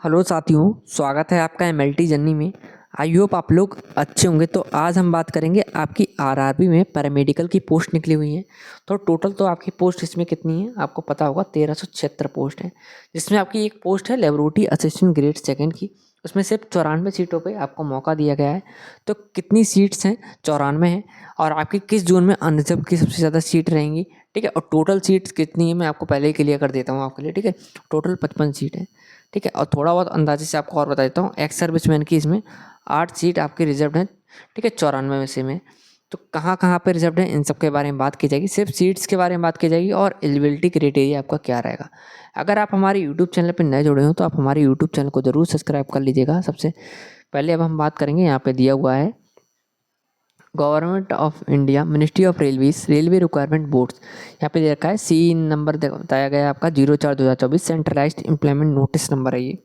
Hello साथियों, स्वागत है आपका एमएलटी जर्नी में। आई होप आप लोग अच्छे होंगे। तो आज हम बात करेंगे आपकी आरआरबी में पैरामेडिकल की पोस्ट निकली हुई है। तो टोटल तो आपकी पोस्ट इसमें कितनी है आपको पता होगा, 1376 पोस्ट है। जिसमें आपकी एक पोस्ट है लेबोरेटरी असिस्टेंट ग्रेड सेकंड की, उसमें सिर्फ 94 सीटों पे आपको मौका दिया गया है। तो कितनी सीट्स हैं? 94 हैं। और आपकी किस जोन में अनरिजर्व की सबसे ज़्यादा सीट रहेंगी, ठीक है। और टोटल सीट्स कितनी है मैं आपको पहले ही क्लियर कर देता हूँ आपके लिए, ठीक है। टोटल 55 सीट है, ठीक है। और थोड़ा बहुत अंदाजे से आपको और बता देता हूँ, एक्स सर्विसमैन की इसमें 8 सीट आपकी रिजर्व है, ठीक है, 94 में से में। तो कहाँ कहाँ पे रिजर्व है इन सब के बारे में बात की जाएगी, सिर्फ सीट्स के बारे में बात की जाएगी और एलिजिबिलिटी क्राइटेरिया आपका क्या रहेगा। अगर आप हमारे यूट्यूब चैनल पर नए जुड़े हो तो आप हमारे यूट्यूब चैनल को ज़रूर सब्सक्राइब कर लीजिएगा। सबसे पहले अब हम बात करेंगे, यहाँ पे दिया हुआ है government of India ministry of railways railway requirement boards. यहाँ पे दे रखा है सी नंबर बताया गया है आपका 04/2024, सेंट्रलाइज्ड एम्प्लॉयमेंट नोटिस नंबर है ये।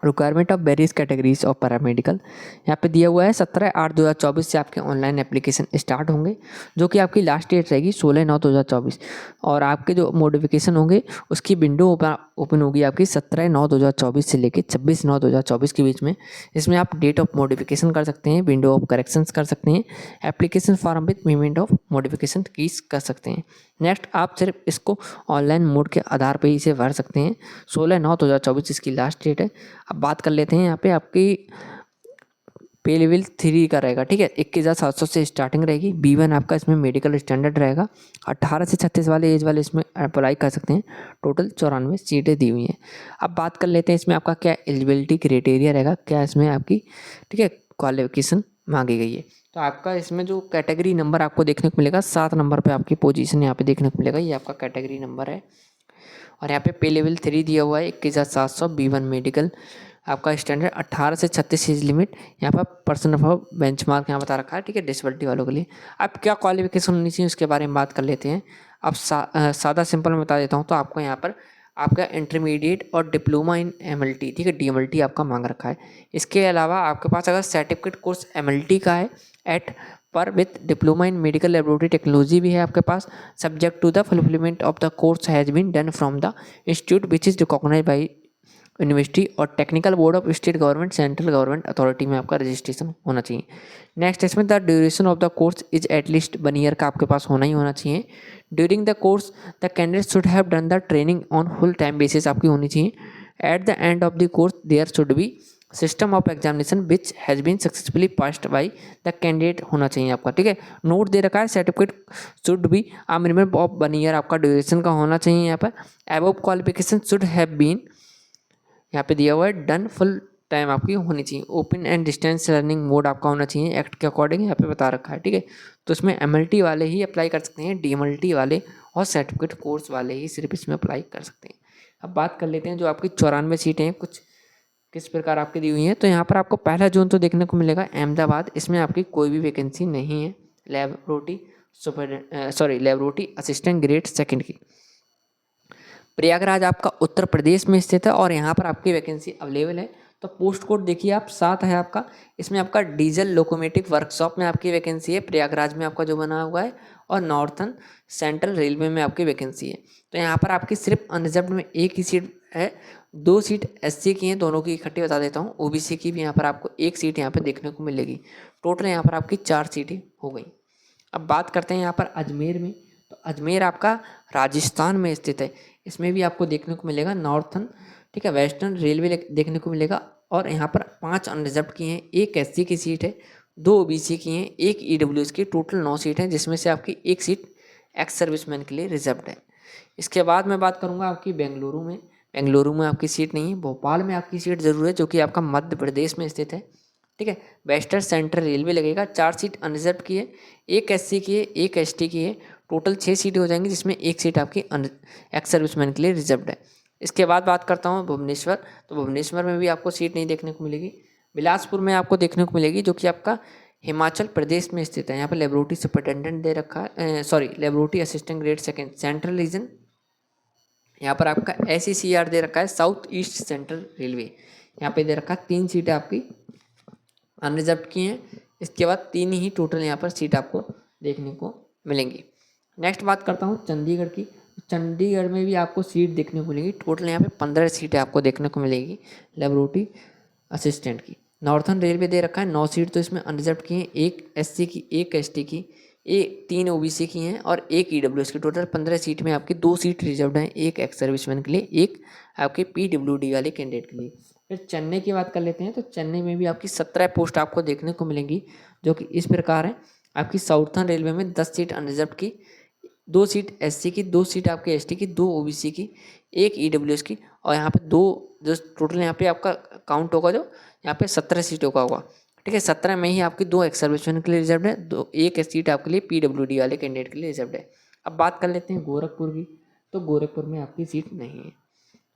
Requirement of various categories of paramedical यहाँ पे दिया हुआ है 17/8/2024 से आपके ऑनलाइन एप्लीकेशन स्टार्ट होंगे, जो कि आपकी लास्ट डेट रहेगी 16/9/2024। और आपके जो मॉडिफिकेशन होंगे उसकी विंडो ओपन होगी आपकी 17/9/2024 से लेकर 26/9/2024 के बीच में। इसमें आप डेट ऑफ मॉडिफिकेशन कर सकते हैं, विंडो ऑफ करेक्शंस कर सकते हैं, application form with payment of modification keys कर सकते हैं। नेक्स्ट, आप सिर्फ इसको ऑनलाइन मोड के आधार पर ही इसे भर सकते हैं। 16/9/2024 इसकी लास्ट डेट है। अब बात कर लेते हैं यहाँ पे आपकी पे लेवल 3 का रहेगा, ठीक है। 21,700 से स्टार्टिंग रहेगी। B1 आपका इसमें मेडिकल स्टैंडर्ड रहेगा। 18 से 36 वाले एज वाले इसमें अप्लाई कर सकते हैं। टोटल 94 सीटें दी हुई हैं। अब बात कर लेते हैं इसमें आपका क्या एलिजिबिलिटी क्राइटेरिया रहेगा, क्या इसमें आपकी, ठीक है, क्वालिफिकेशन मांगी गई है। तो आपका इसमें जो कैटेगरी नंबर आपको देखने को मिलेगा, 7 नंबर पर आपकी पोजीशन यहाँ पे देखने को मिलेगा, ये आपका कैटेगरी नंबर है। और यहाँ पे लेवल 3 दिया हुआ है 21,700। B1 मेडिकल आपका स्टैंडर्ड 18 से 36 एज लिमिट। यहाँ पर पर्सन ऑफ बेंचमार्क यहाँ बता रखा है, ठीक है, डिसेबिलिटी वालों के लिए। अब क्या क्वालिफिकेशन होनी चाहिए उसके बारे में बात कर लेते हैं। अब सादा सिंपल में बता देता हूँ। तो आपको यहाँ पर आपका इंटरमीडिएट और डिप्लोमा इन MLT, ठीक है, DMLT आपका मांग रखा है। इसके अलावा आपके पास अगर सर्टिफिकेट कोर्स MLT का है at par with diploma in medical laboratory technology भी है आपके पास, subject to the fulfilment of the course has been done from the institute which is recognise by university और technical board of state government central government authority में आपका registration होना चाहिए। Next, इसमें the duration of the course is at least 1 year का आपके पास होना ही होना चाहिए। During the course the candidate should have done the training on full time basis आपकी होनी चाहिए। At the end of the course there should be system of examination which has been successfully passed by the candidate होना चाहिए आपका, ठीक है। Note दे रखा है certificate should be minimum of 1 year आपका ड्यूरेशन का होना चाहिए। यहाँ पर above qualification should have been यहाँ पे दिया हुआ है डन फुल टाइम आपकी होनी चाहिए। Open and distance learning mode आपका होना चाहिए एक्ट के अकॉर्डिंग, यहाँ पे बता रखा है, ठीक है। तो इसमें MLT वाले ही अप्लाई कर सकते हैं, DMLT वाले और सर्टिफिकेट कोर्स वाले ही सिर्फ इसमें अप्लाई कर सकते हैं। अब बात कर लेते हैं जो आपकी 94 सीटें हैं कुछ किस प्रकार आपकी दी हुई हैं। तो यहाँ पर आपको पहला जोन तो देखने को मिलेगा अहमदाबाद, इसमें आपकी कोई भी वैकेंसी नहीं है। लेबोरेटरी असिस्टेंट ग्रेड सेकंड की। प्रयागराज आपका उत्तर प्रदेश में स्थित है और यहाँ पर आपकी वैकेंसी अवेलेबल है। तो पोस्ट कोड देखिए आप 7 है आपका। इसमें आपका डीजल लोकोमोटिव वर्कशॉप में आपकी वैकेंसी है, प्रयागराज में आपका जो बना हुआ है, और नॉर्थन सेंट्रल रेलवे में आपकी वैकेंसी है। तो यहाँ पर आपकी सिर्फ अनरिजर्व में एक ही सीट है, 2 सीट SC की हैं, दोनों की इकट्ठी बता देता हूँ। OBC की भी यहाँ पर आपको 1 सीट यहाँ पर देखने को मिलेगी। टोटल यहाँ पर आपकी 4 सीटें हो गई। अब बात करते हैं यहाँ पर अजमेर में। तो अजमेर आपका राजस्थान में स्थित है, इसमें भी आपको देखने को मिलेगा नॉर्थन, ठीक है, वेस्टर्न रेलवे देखने को मिलेगा। और यहाँ पर 5 अनरिजर्व की हैं, 1 SC की सीट है, 2 OBC की हैं, 1 EWS की, टोटल 9 सीट हैं, जिसमें से आपकी 1 सीट एक्स सर्विसमैन के लिए रिजर्व है। इसके बाद मैं बात करूँगा आपकी बेंगलुरु में। बेंगलुरु में आपकी सीट नहीं है, भोपाल में आपकी सीट ज़रूर है, जो कि आपका मध्य प्रदेश में स्थित है, ठीक है। वेस्टर्न सेंट्रल रेलवे लगेगा, 4 सीट अनरिजर्व की है, 1 SC की है, 1 ST की है, टोटल 6 सीटें हो जाएंगी, जिसमें 1 सीट आपकी एक्स सर्विसमैन के लिए रिजर्व्ड है। इसके बाद बात करता हूँ भुवनेश्वर। तो भुवनेश्वर में भी आपको सीट नहीं देखने को मिलेगी। बिलासपुर में आपको देखने को मिलेगी, जो कि आपका हिमाचल प्रदेश में स्थित है। यहाँ पर लेबोरेटरी सुपरिटेंडेंट दे रखा है, laboratory assistant grade second central region. यहाँ पर आपका SECR दे रखा है, साउथ ईस्ट सेंट्रल रेलवे। यहाँ पे दे रखा है 3 सीटें आपकी अनरिजर्व की हैं। इसके बाद 3 ही टोटल यहाँ पर सीट आपको देखने को मिलेंगी। नेक्स्ट बात करता हूँ चंडीगढ़ की। चंडीगढ़ में भी आपको सीट देखने को मिलेगी। टोटल यहाँ पे 15 सीटें आपको देखने को मिलेगी लेबोरेटरी असिस्टेंट की। नॉर्थर्न रेलवे दे रखा है 9 सीट तो इसमें अनरिजर्व की हैं, 1 SC की, 1 ST की, 3 OBC की हैं और 1 EWS की। टोटल 15 सीट में आपकी 2 सीट रिजर्व्ड हैं, 1 एक्स सर्विसमैन के लिए, 1 आपके PWD वाले कैंडिडेट के लिए। फिर चेन्नई की बात कर लेते हैं तो चेन्नई में भी आपकी 17 पोस्ट आपको देखने को मिलेंगी, जो कि इस प्रकार है। आपकी साउथर्न रेलवे में 10 सीट अनरिजर्व की, 2 सीट SC की, 2 सीट आपके ST की, 2 OBC की, 1 EWS की और यहाँ पे 2 जो टोटल यहाँ पे आपका काउंट होगा, जो यहाँ पे 17 सीटों का होगा। ठीक है, 17 में ही आपकी 2 एक्स सर्विसमैन के लिए रिजर्व है, 1 सीट आपके लिए PWD वाले कैंडिडेट के लिए रिजर्व है। अब बात कर लेते हैं गोरखपुर की, तो गोरखपुर में आपकी सीट नहीं है।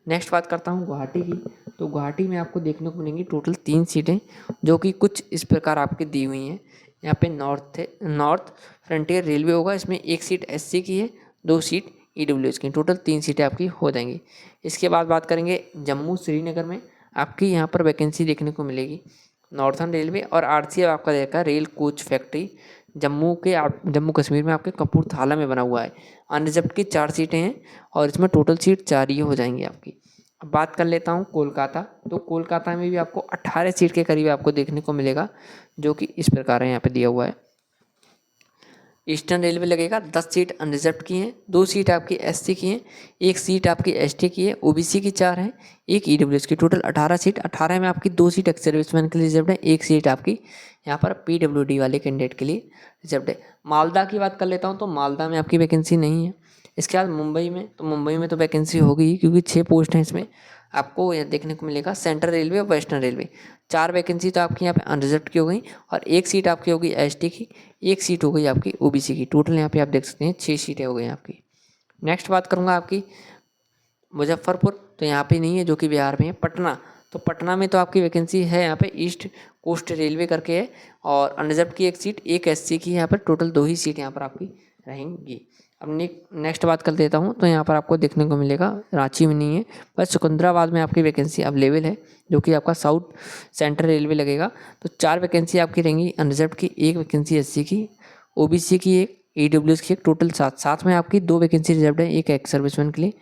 नेक्स्ट बात करता हूँ गुवाहाटी की, तो गुवाहाटी में आपको देखने को मिलेंगी टोटल 3 सीटें, जो कि कुछ इस प्रकार आपकी दी हुई हैं। यहाँ पे नॉर्थ फ्रंटियर रेलवे होगा, इसमें 1 सीट SC की है, 2 सीट EWS की। टोटल 3 सीटें आपकी हो जाएंगी। इसके बाद बात करेंगे जम्मू श्रीनगर में आपकी यहाँ पर वैकेंसी देखने को मिलेगी। नॉर्थर्न रेलवे और RCF आपका देखा rail coach factory Jammu Kashmir में आपके कपूरथला में बना हुआ है। अनरिजर्व की 4 सीटें हैं और इसमें टोटल सीट 4 ही हो जाएंगी आपकी। अब बात कर लेता हूँ कोलकाता, तो कोलकाता में भी आपको 18 सीट के करीब आपको देखने को मिलेगा, जो कि इस प्रकार है यहाँ पे दिया हुआ है। ईस्टर्न रेलवे लगेगा, 10 सीट अनरिजर्व की हैं, 2 सीट आपकी SC की हैं, 1 सीट आपकी ST की है, OBC की 4 हैं, 1 EWS की। टोटल 18 सीट, 18 में आपकी 2 सीट एक्स सर्विसमैन के लिए रिजर्व है, 1 सीट आपकी यहाँ पर PWD वाले कैंडिडेट के लिए रिजर्व है। मालदा की बात कर लेता हूँ, तो मालदा में आपकी वैकेंसी नहीं है। इसके बाद मुंबई में तो वैकेंसी होगी ही, क्योंकि 6 पोस्ट हैं इसमें। आपको यह देखने को मिलेगा सेंट्रल रेलवे और वेस्टर्न रेलवे। 4 वैकेंसी तो आपकी यहाँ पे अनरिजर्व की हो गई और 1 सीट आपकी होगी ST की, 1 सीट हो गई आपकी OBC की। टोटल यहाँ पे आप देख सकते हैं 6 सीटें हो गई आपकी। नेक्स्ट बात करूँगा आपकी मुजफ्फरपुर, तो यहाँ पे नहीं है, जो कि बिहार में है। पटना, तो पटना में तो आपकी वैकेंसी है यहाँ पे, ईस्ट कोस्ट रेलवे करके है और अनरिजर्व की 1 सीट, 1 SC की। यहाँ पर टोटल 2 ही सीट यहाँ पर आपकी रहेंगी। अब नेक्स्ट बात कर देता हूँ, तो यहाँ पर आपको देखने को मिलेगा रांची में नहीं है, बस सिकंदराबाद में आपकी वैकेंसी अवेलेबल है, जो कि आपका साउथ सेंट्रल रेलवे लगेगा। तो 4 वैकेंसी आपकी रहेंगी अनरिजर्व की, 1 वैकेंसी SC की, OBC की 1, EWS की 1, टोटल 7। साथ में आपकी 2 वैकेंसी रिजर्व है, 1 एक्स सर्विसमैन के लिए,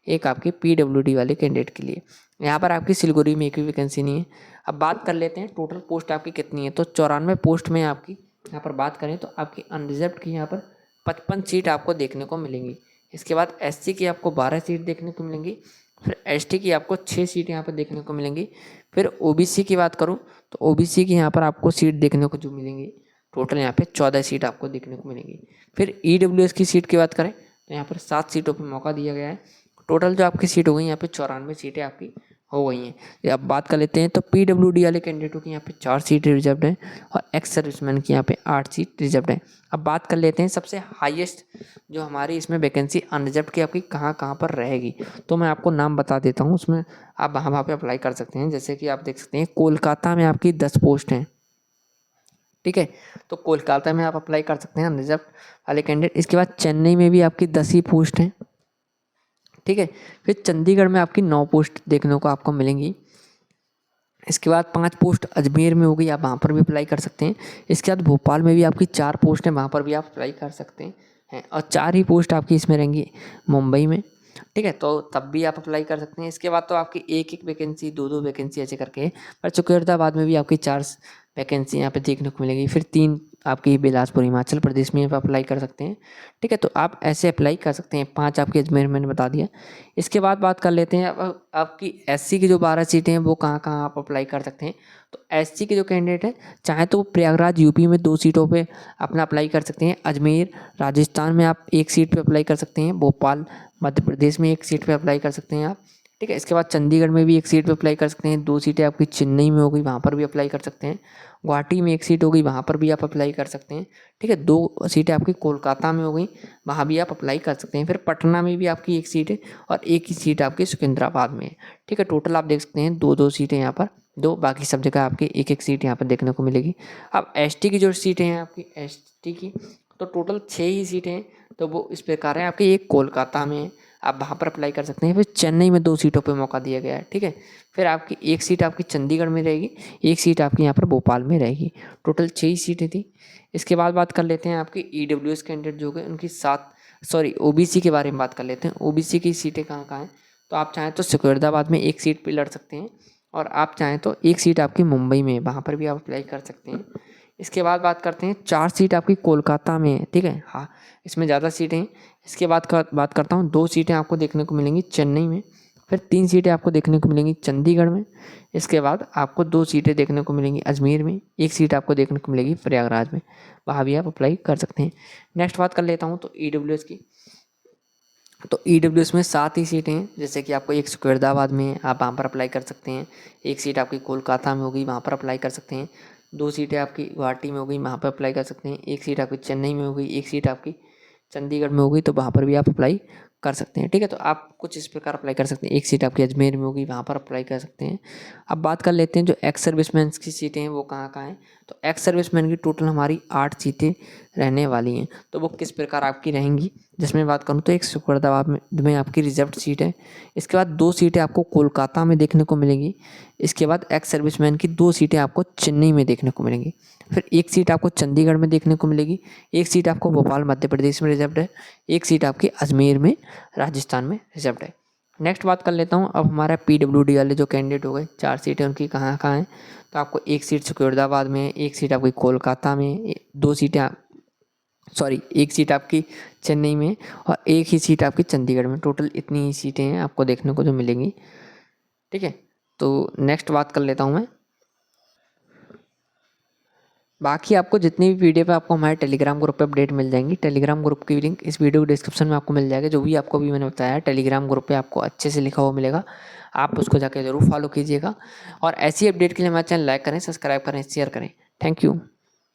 1 आपके PWD वाले कैंडिडेट के लिए। यहाँ पर आपकी सिलगुड़ी में एक भी वैकेंसी नहीं है। अब बात कर लेते हैं टोटल पोस्ट आपकी कितनी है, तो 94 पोस्ट में आपकी यहाँ पर बात करें तो आपकी अनरिजर्व की यहाँ पर 55 सीट आपको देखने को मिलेंगी। इसके बाद SC की आपको 12 सीट देखने को मिलेंगी, फिर ST की आपको 6 सीट यहाँ पर देखने को मिलेंगी। फिर OBC की बात करूँ तो OBC की यहाँ पर आपको सीट देखने को जो मिलेंगी, टोटल यहाँ पे 14 सीट आपको देखने को मिलेंगी। फिर EWS की सीट की बात करें तो यहाँ पर 7 सीटों पर मौका दिया गया है। टोटल जो आपकी सीट हो गई यहाँ पे 94 सीटें आपकी हो गई हैं। अब बात कर लेते हैं तो PWD वाले कैंडिडेटों की यहाँ पे 4 सीटें रिजर्व हैं और एक्स सर्विसमैन की यहाँ पे 8 सीट रिजर्व हैं। अब बात कर लेते हैं सबसे हाईएस्ट जो हमारी इसमें वैकेंसी अनरिजर्व की आपकी कहाँ कहाँ पर रहेगी, तो मैं आपको नाम बता देता हूँ, उसमें आप वहाँ पे अप्लाई कर सकते हैं। जैसे कि आप देख सकते हैं कोलकाता में आपकी 10 पोस्ट हैं, ठीक है, तो कोलकाता में आप अप्लाई कर सकते हैं अनरिजर्व वाले कैंडिडेट। इसके बाद चेन्नई में भी आपकी 10 ही पोस्ट हैं, ठीक है। फिर चंडीगढ़ में आपकी 9 पोस्ट देखने को आपको मिलेंगी। इसके बाद 5 पोस्ट अजमेर में होगी, आप वहाँ पर भी अप्लाई कर सकते हैं। इसके बाद भोपाल में भी आपकी 4 पोस्ट हैं, वहाँ पर भी आप अप्लाई कर सकते हैं और 4 ही पोस्ट आपकी इसमें रहेंगी मुंबई में, ठीक है, तो तब भी आप अप्लाई कर सकते हैं। इसके बाद तो आपकी 1-1 वैकेंसी, 2-2 वैकेंसी ऐसे करके, पर सिकंदराबाद में भी आपकी 4 वैकेंसी यहाँ पे देखने को मिलेगी। फिर 3 आपकी बिलासपुर हिमाचल प्रदेश में आप अप्लाई कर सकते हैं, ठीक है, तो आप ऐसे अप्लाई कर सकते हैं। 5 आपके अजमेर मैंने बता दिया। इसके बाद बात कर लेते हैं अब आपकी SC की जो 12 सीटें हैं वो कहाँ कहाँ आप अप्लाई कर सकते हैं। तो SC के जो कैंडिडेट हैं चाहे तो प्रयागराज UP में 2 सीटों पे अपना अप्लाई कर सकते हैं, अजमेर राजस्थान में आप 1 सीट पे अप्लाई कर सकते हैं, भोपाल मध्य प्रदेश में 1 सीट पे अप्लाई कर सकते हैं आप, ठीक है। इसके बाद चंडीगढ़ में भी 1 सीट पे अप्लाई कर सकते हैं, 2 सीटें आपकी चेन्नई में हो गई, वहाँ पर भी अप्लाई कर सकते हैं। गुवाहाटी में 1 सीट हो गई, वहाँ पर भी आप अप्लाई कर सकते हैं, ठीक है। 2 सीटें आपकी कोलकाता में हो गई, वहाँ भी आप अप्लाई कर सकते हैं। फिर पटना में भी आपकी 1 सीट है और 1 ही सीट आपकी सिकंदराबाद में है, ठीक है। टोटल आप देख सकते हैं 2-2 सीटें यहाँ पर, 2 बाकी सब जगह आपकी 1-1 सीट यहाँ पर देखने को मिलेगी। अब ST की जो सीटें हैं आपकी ST की, तो टोटल 6 ही सीटें हैं, तो वो इस प्रकार है आपकी। 1 कोलकाता में है, आप वहाँ पर अप्लाई कर सकते हैं। फिर चेन्नई में 2 सीटों पे मौका दिया गया है, ठीक है। फिर आपकी 1 सीट आपकी चंडीगढ़ में रहेगी, 1 सीट आपकी यहाँ पर भोपाल में रहेगी। टोटल 6 ही सीटें थी। इसके बाद बात कर लेते हैं आपकी EWS कैंडिडेट जो गए, उनकी 7 सॉरी ओबीसी के बारे में बात कर लेते हैं। ओबीसी की सीटें कहाँ कहाँ हैं, तो आप चाहें तो सिकंदराबाद में एक सीट पे लड़ सकते हैं, और आप चाहें तो एक सीट आपकी मुंबई में, वहाँ पर भी आप अप्लाई कर सकते हैं। इसके बाद बात करते हैं 4 सीट आपकी कोलकाता में है, ठीक है, हाँ इसमें ज़्यादा सीटें हैं। इसके बाद बात करता हूँ 2 सीटें आपको देखने को मिलेंगी चेन्नई में, फिर 3 सीटें आपको देखने को मिलेंगी चंडीगढ़ में। इसके बाद आपको 2 सीटें देखने को मिलेंगी अजमेर में, 1 सीट आपको देखने को मिलेगी प्रयागराज में, वहाँ भी आप अप्लाई कर सकते हैं। नेक्स्ट बात कर लेता हूँ तो ईडब्ल्यूएस की। तो ईडब्ल्यूएस में 7 ही सीटें हैं, जैसे कि आपको एक सिकंदराबाद में आप वहाँ पर अप्लाई कर सकते हैं, एक सीट आपकी कोलकाता में होगी वहाँ पर अप्लाई कर सकते हैं, 2 सीटें आपकी गुवाहाटी में होगी वहाँ पर अप्लाई कर सकते हैं, एक सीट आपकी चेन्नई में होगी, एक सीट आपकी चंडीगढ़ में होगी, तो वहाँ पर भी आप अप्लाई कर सकते हैं, ठीक है। तो आप कुछ इस प्रकार अप्लाई कर सकते हैं, एक सीट आपकी अजमेर में होगी वहाँ पर अप्लाई कर सकते हैं। अब बात कर लेते हैं जो एक्स सर्विसमैन की सीटें हैं वो कहाँ कहाँ हैं। तो एक्स सर्विसमैन की टोटल हमारी 8 सीटें रहने वाली हैं, तो वो किस प्रकार आपकी रहेंगी, जिसमें बात करूँ तो एक सिकंदराबाद में आपकी रिजर्व सीट है। इसके बाद 2 सीटें आपको कोलकाता में देखने को मिलेंगी। इसके बाद एक्स सर्विसमैन की 2 सीटें आपको चेन्नई में देखने को मिलेंगी, फिर एक सीट आपको चंडीगढ़ में देखने को मिलेगी, एक सीट आपको भोपाल मध्य प्रदेश में रिजर्व्ड है, एक सीट आपकी अजमेर में राजस्थान में रिजर्व्ड है। नेक्स्ट बात कर लेता हूँ अब हमारा पीडब्ल्यूडी वाले जो कैंडिडेट हो गए, 4 सीटें उनकी कहाँ कहाँ हैं। तो आपको एक सीट सिकंदराबाद में, एक सीट आपकी कोलकाता में, 2 सीटें एक सीट आपकी चेन्नई में, और एक ही सीट आपकी चंडीगढ़ में। टोटल इतनी ही सीटें हैं आपको देखने को जो मिलेंगी, ठीक है। तो नेक्स्ट बात कर लेता हूँ मैं, बाकी आपको जितनी भी पीडीएफ है आपको हमारे टेलीग्राम ग्रुप पे अपडेट मिल जाएंगी। टेलीग्राम ग्रुप की लिंक इस वीडियो के डिस्क्रिप्शन में आपको मिल जाएगा। जो भी आपको भी मैंने बताया है टेलीग्राम ग्रुप पे आपको अच्छे से लिखा हुआ मिलेगा, आप उसको जाके ज़रूर फॉलो कीजिएगा। और ऐसी अपडेट के लिए हमारे चैनल लाइक करें, सब्सक्राइब करें, शेयर करें। Thank you.